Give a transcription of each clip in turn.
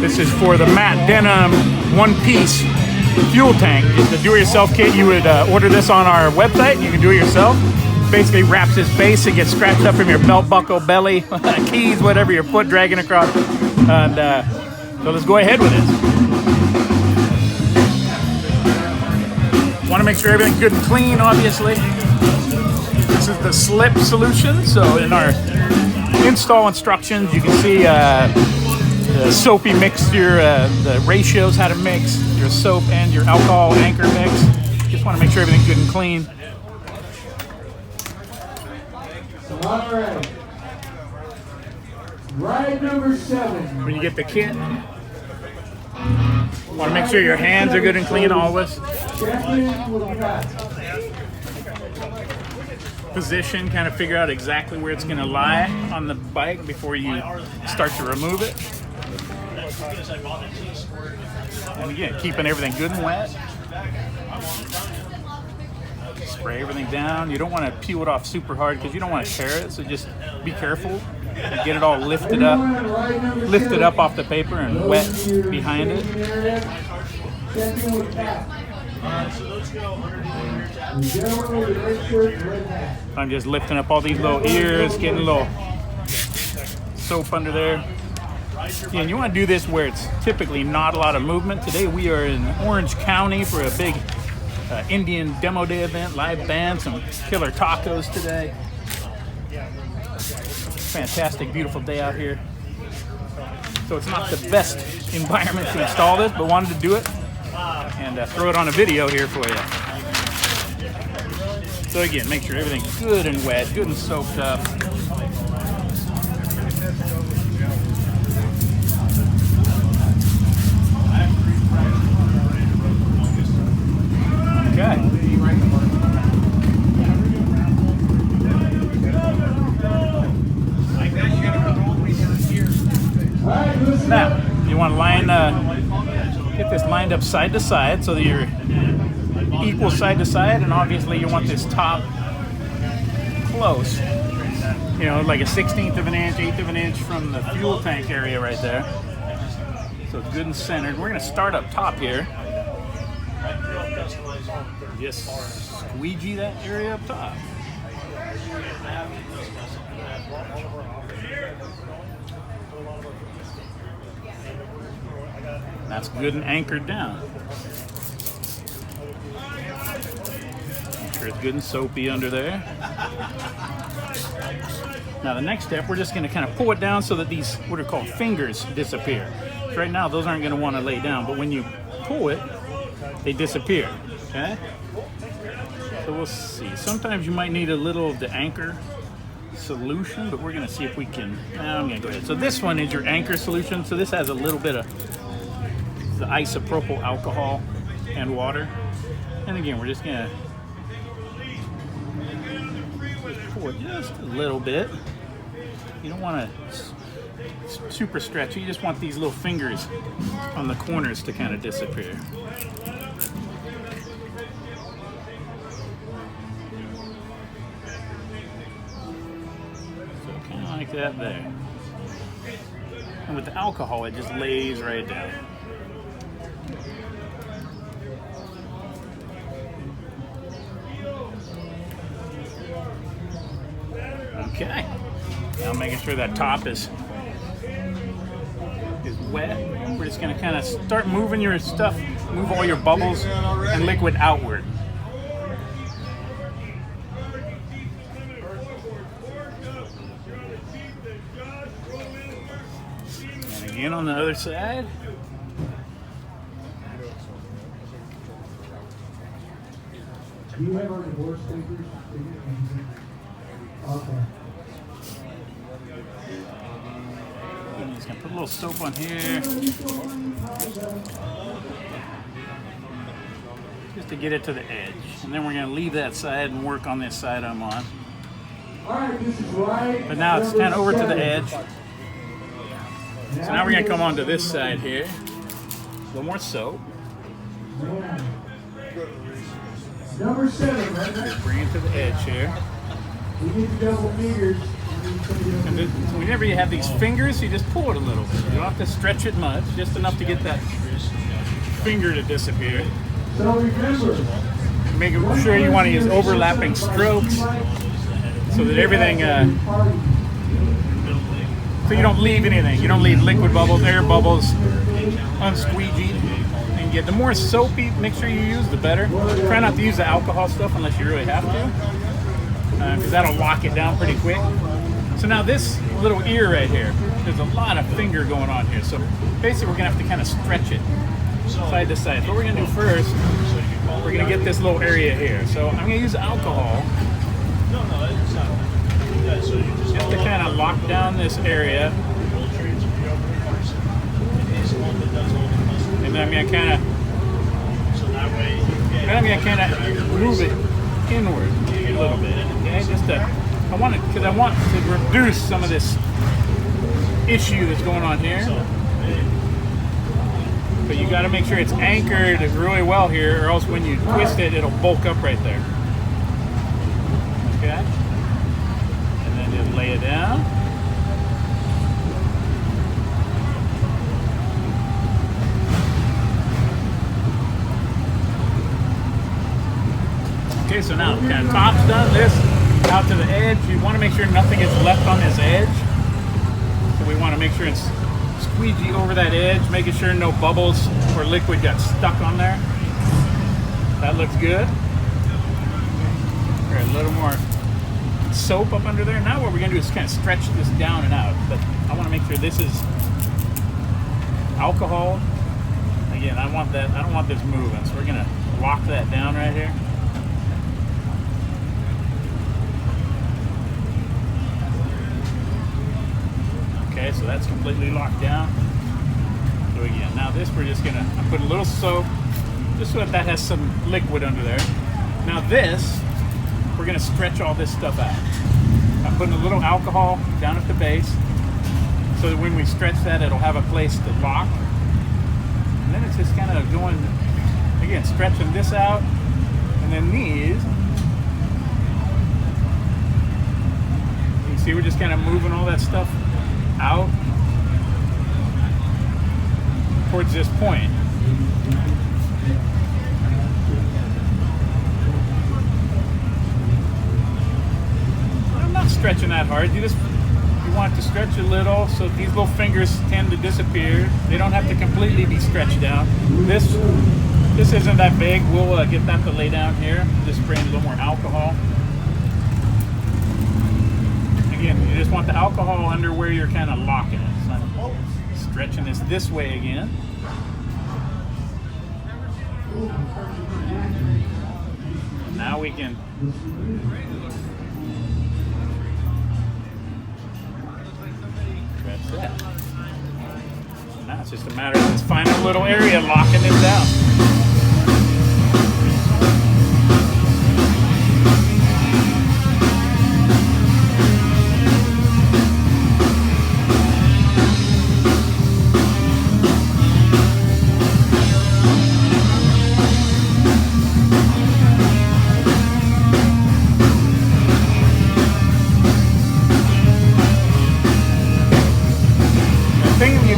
This is for the matte denim one-piece fuel tank. It's a do-it-yourself kit. You would order this on our website. You can do it yourself. Basically wraps this base. It gets scratched up from your belt buckle, belly, keys, whatever, your foot dragging across. And so let's go ahead with this. Want to make sure everything's good and clean, obviously. This is the slip solution. So in our install instructions, you can see the soapy mixture, the ratios, how to mix your soap and your alcohol anchor mix. Just want to make sure everything's good and clean. All right. Ride number 7. When you get the kit, want to make sure your hands are good and clean always. Position, kind of figure out exactly where it's going to lie on the bike before you start to remove it. And again, keeping everything good and wet. Spray everything down. You don't want to peel it off super hard because you don't want to tear it, so just be careful and get it all lifted up off the paper and wet behind it. I'm just lifting up all these little ears, getting a little soap under there. Yeah, and you want to do this where it's typically not a lot of movement. Today we are in Orange County for a big Indian demo day event, live band, some killer tacos today. Fantastic, beautiful day out here. So it's not the best environment to install this, but wanted to do it and throw it on a video here for you. So again, make sure everything's good and wet, good and soaked up. Okay. Now, you want to get this lined up side to side so that you're equal side to side, and obviously you want this top close. You know, like a 1/16 of an inch, 1/8 of an inch from the fuel tank area right there. So it's good and centered. We're going to start up top here. Just squeegee that area up top. That's good and anchored down. Make sure it's good and soapy under there. Now the next step, we're just going to kind of pull it down so that these, what are called fingers, disappear. So right now those aren't going to want to lay down, but when you pull it, they disappear. Okay? So we'll see. Sometimes you might need a little of the anchor solution, but we're going to see if we can. I'm going to go ahead. So this one is your anchor solution. So this has a little bit of the isopropyl alcohol and water. And again, we're just going to pour just a little bit. You don't want to super stretch. You just want these little fingers on the corners to kind of disappear. So kind of like that there. And with the alcohol, it just lays right down. Okay. Now making sure that top is wet. We're just going to kind of start moving your stuff, move all your bubbles and liquid outward. And again on the other side. Do you have our divorce papers? Okay. I'm just gonna put a little soap on here, just to get it to the edge, and then we're gonna leave that side and work on this side I'm on. All right, this is right. But now it's kind of over to the edge. So now we're gonna come onto this side here. A little more soap. Number 7, right? Just bring it to the edge here. We need the double meters. And then, so whenever you have these fingers, you just pull it a little bit. You don't have to stretch it much, just enough to get that finger to disappear. So remember, Make sure you want to use overlapping strokes so that everything, so you don't leave anything. You don't leave liquid bubbles, air bubbles unsqueegeed. And get the more soapy, make sure you use, the better. Try not to use the alcohol stuff unless you really have to, because that'll lock it down pretty quick. So now this little ear right here, there's a lot of finger going on here. So basically we're gonna have to kind of stretch it side to side. What we're gonna do first, we're gonna get this little area here. So I'm gonna use alcohol just to kind of lock down this area. And then I'm gonna kind of move it inward a little bit. Okay, just to, I want to reduce some of this issue that's going on here. But you got to make sure it's anchored really well here, or else when you twist it, it'll bulk up right there. Okay? And then just lay it down. Okay, so now kind of top's done, this out to the edge. You want to make sure nothing is left on this edge. So we want to make sure it's squeegee over that edge, making sure no bubbles or liquid got stuck on there. That looks good. All right, a little more soap up under there. Now what we're gonna do is kind of stretch this down and out. But I want to make sure this is alcohol. Again, I don't want this moving, so we're gonna lock that down right here. Okay, so that's completely locked down. So again, now this we're just gonna, I put a little soap, just so that has some liquid under there. Now this, we're gonna stretch all this stuff out. I'm putting a little alcohol down at the base, so that when we stretch that, it'll have a place to lock. And then it's just kind of going, again, stretching this out, and then these. You see, we're just kind of moving all that stuff out towards this point. I'm not stretching that hard. You want to stretch a little, so these little fingers tend to disappear. They don't have to completely be stretched down. This isn't that big. We'll get that to lay down here. Just spraying a little more alcohol. Again, you just want the alcohol under where you're kind of locking it. So I'm stretching this way again. Now we can stretch that. So now it's just a matter of this final little area locking it down.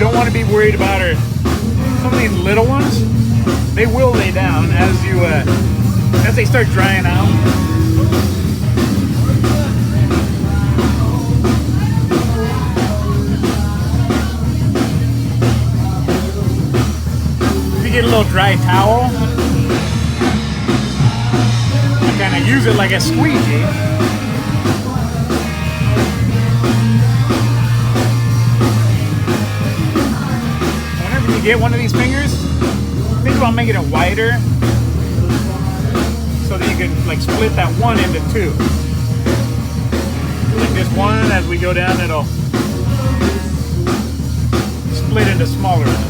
Don't want to be worried about are some of these little ones. They will lay down as they start drying out. If you get a little dry towel, I kind of use it like a squeegee. Get one of these fingers, think about making it wider so that you can like split that one into two. Like this one, as we go down, it'll split into smaller ones.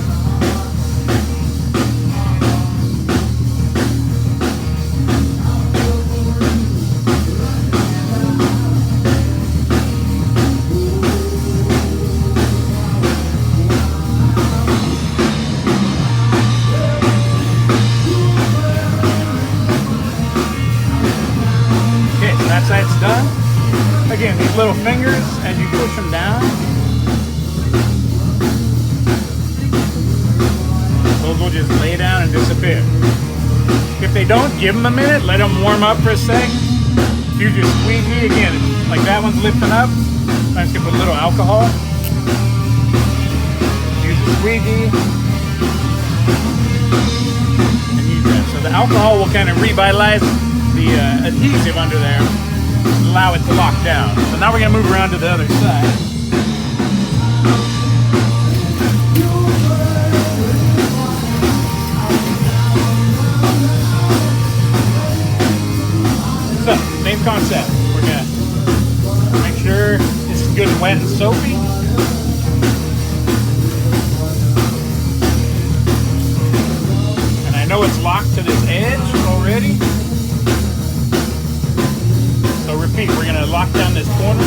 again, these little fingers, as you push them down, those will just lay down and disappear. If they don't, give them a minute, let them warm up for a sec. Use your squeegee again, like that one's lifting up. I'm just gonna put a little alcohol. Use the squeegee. And use that. So the alcohol will kind of revitalize the adhesive under there, allow it to lock down. So now we're gonna move around to the other side. So, same concept. We're gonna make sure it's good and wet and soapy. And I know it's locked to this edge already. So repeat, we're gonna lock down this corner.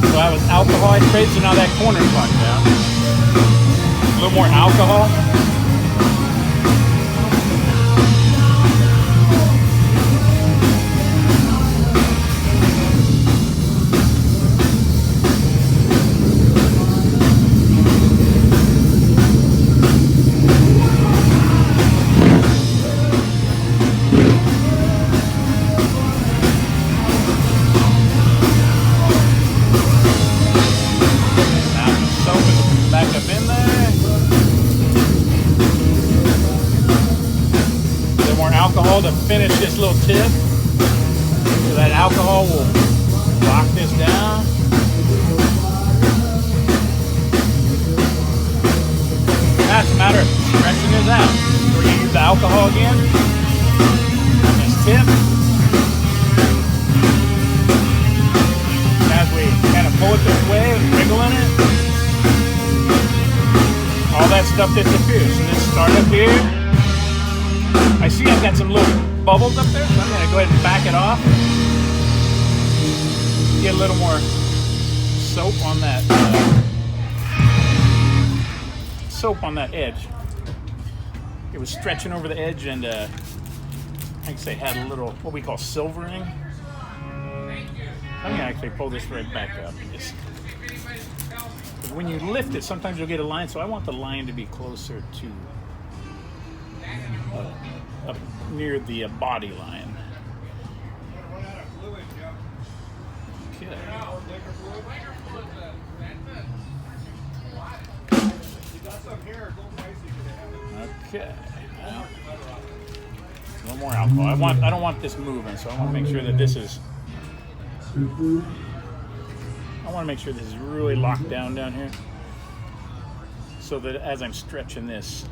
So I was alcohol and trade, so now that corner's locked down. A little more alcohol. To finish this little tip, so that alcohol will lock this down. Now it's a matter of stretching this out. We're going to use the alcohol again on this tip. As we kind of pull it this way and wriggle in it, all that stuff disappears. So just start up here. I see I've got some little bubbles up there, so I'm going to go ahead and back it off. Get a little more soap on that edge. It was stretching over the edge, and I can say had a little what we call silvering. I'm going to actually pull this right back up. When you lift it, sometimes you'll get a line, so I want the line to be closer to up near the body line. Okay. Okay. A little more alcohol. I don't want this moving, so I want to make sure that this is. I want to make sure this is really locked down here, so that as I'm stretching this,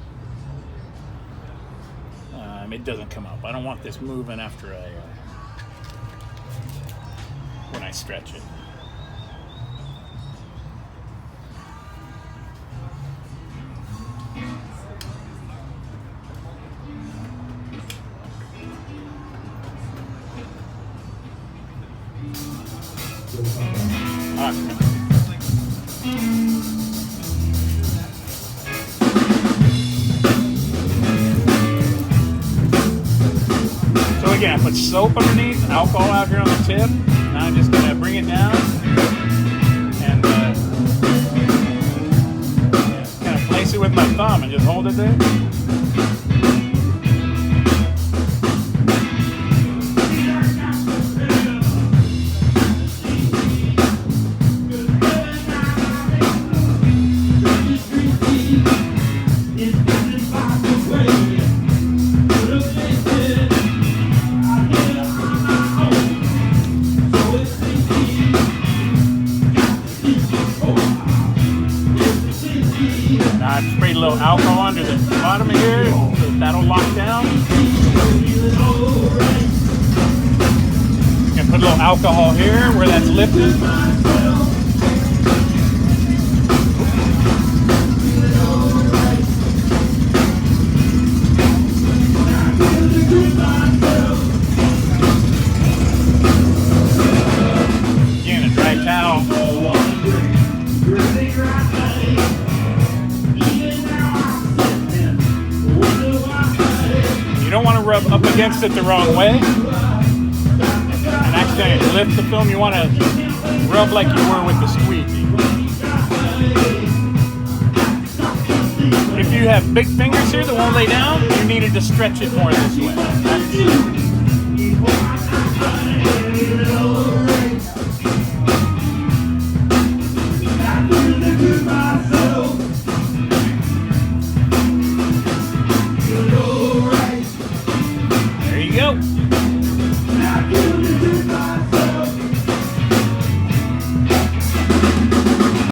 it doesn't come up. I don't want this moving after when I stretch it. Again, I put soap underneath, alcohol out here on the tip. Now I'm just going to bring it down and kind of place it with my thumb and just hold it there. Sprayed a little alcohol under the bottom of here, so that'll lock down. And put a little alcohol here where that's lifted. Again, a dry towel. against it the wrong way and accidentally lift the film, you want to rub like you were with the squeegee. If you have big fingers here that won't lay down, you needed to stretch it more this way.